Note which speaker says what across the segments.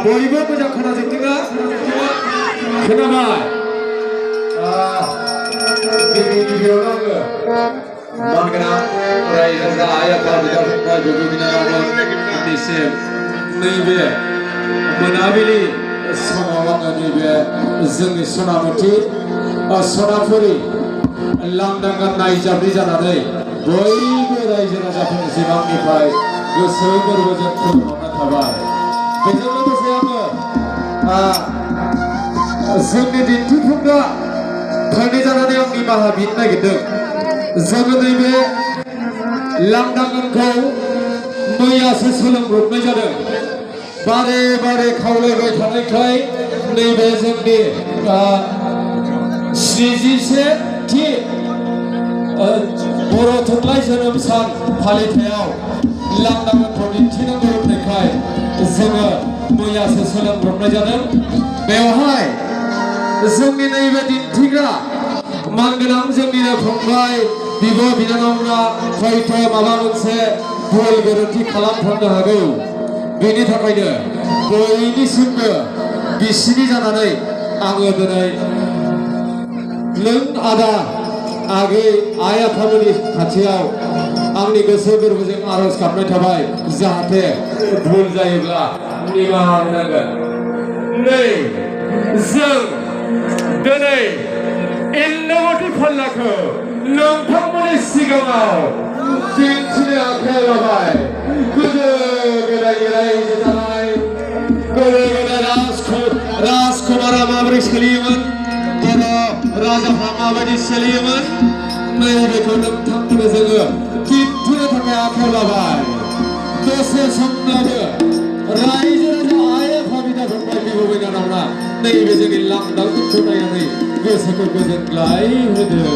Speaker 1: बयबो मोजां खोनाजोबदोंना? खोनाबाय? गिबियावनो आङो मानगोनां रायजो आइ आफा बिदा फंबाय बिब' बिनानावमोननिसिम नैबे मोनाबिलि समाव आङो नैबे जोंनि सनामुथि सनापुरि लांदां गाननाय जाबि जानानै बयबो रायजो राजाफोरनिसिम आंनिफ्राय गोसो गोरबोजों खुलुमहरनाय थाबाय। बेजों लोगोसे आङो जोंनि दिन्थिफुंग्रा थांनाय जानानै आं निमाहा बिनो नागिरदों। जोङो नैबे लांदां गानखौ मैयासो सोलोंब्रबनाय जादों। बारे बारे खावलायबाय थानायखाय नैबे जोंनि 31थि बर' थुनलाइ जोनोम सान फालिथायाव लांदां गानखौ दिन्थिनांगौ होननायखाय जोङो मैयासो सोलोंब्रबनाय जादों। बेवहाय जोंनि नैबे दिन्थिग्रा मानगोनां जोंनिनो फंबाय बिब' बिनानावफ्रा हयथ' माबा मोनसे भुल गोरोन्थि खालामफ्लांनो हागौ। बेनि थाखायनो बयनिसिमबो बिसिनि जानानै आङो दिनै नों आदा आगै आइ आफामोननि खाथियाव आंनि गोसो गोरबोजों आरज गाबनाय थाबाय, जाहाथे भुल जायोब्ला निमाहा होनांगोन। नै जों दिनै इन्दामती फाल्लाखौ नोंथांमोननि सिगाङाव दिन्थिनो आखायाव लाबाय। गोदो गोदायनि रायजो जानाय, गोदो गोदाय राजकुमारा माबोरै सोलियोमोन, बर' राजाफ्रा माबायदि सोलियोमोन, नैबेखौ नोंथांमोननो जोङो दिन्थिनो थाखाय आखायाव लाबाय। दसे समब्लाबो रायजो राजा आइ आफा बिदा फंबाय बिब' बिनानावना नैबे जोंनि लांदां गानखौ नायनानै गोसोखौ गोजोनग्लाय होदो।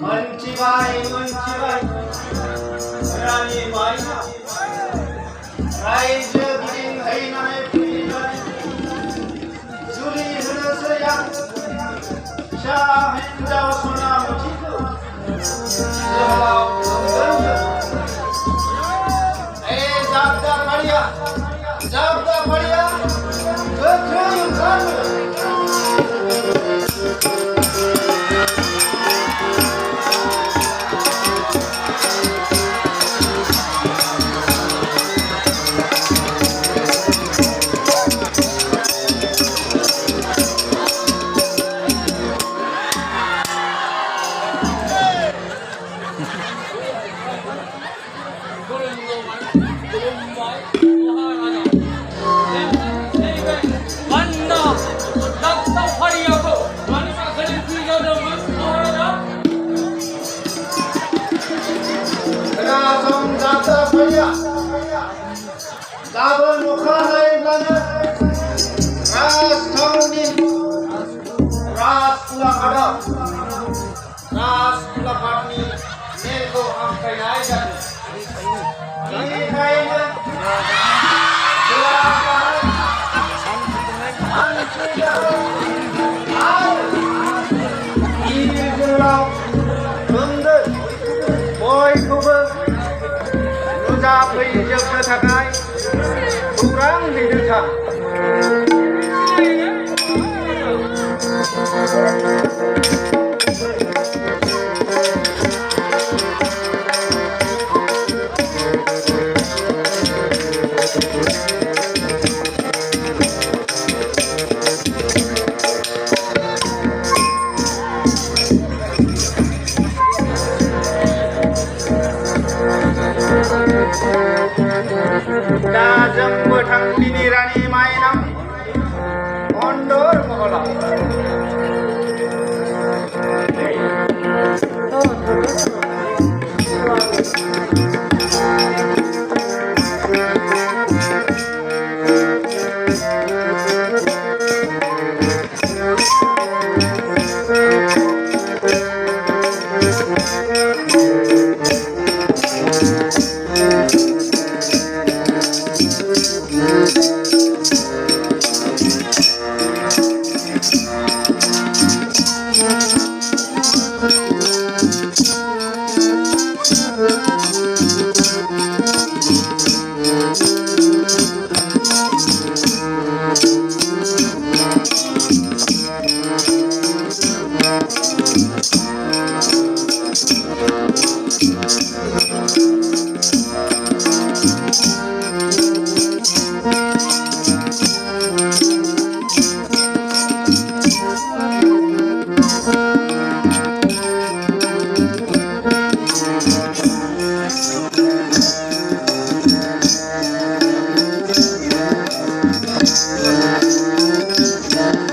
Speaker 2: Mencibai, Rani Maina, Raja Giring Hainane Pujane, Juli Hudasayang, Shah Hinda Sunam Chiku, Jalau Ganga, Zabda Paria, Gakayam Ganga. Gaban Mukhanai Bana Ras Thauni Ras Pulakada Ras Pulakadni Neko Amkainai Jati Ini Kaina Pulakada Anchida Ini Pulau Bunda Boy Kuba Nuja Pijak Takai Kurang didengar. Dajang betang dini rani mainam ondor mohola.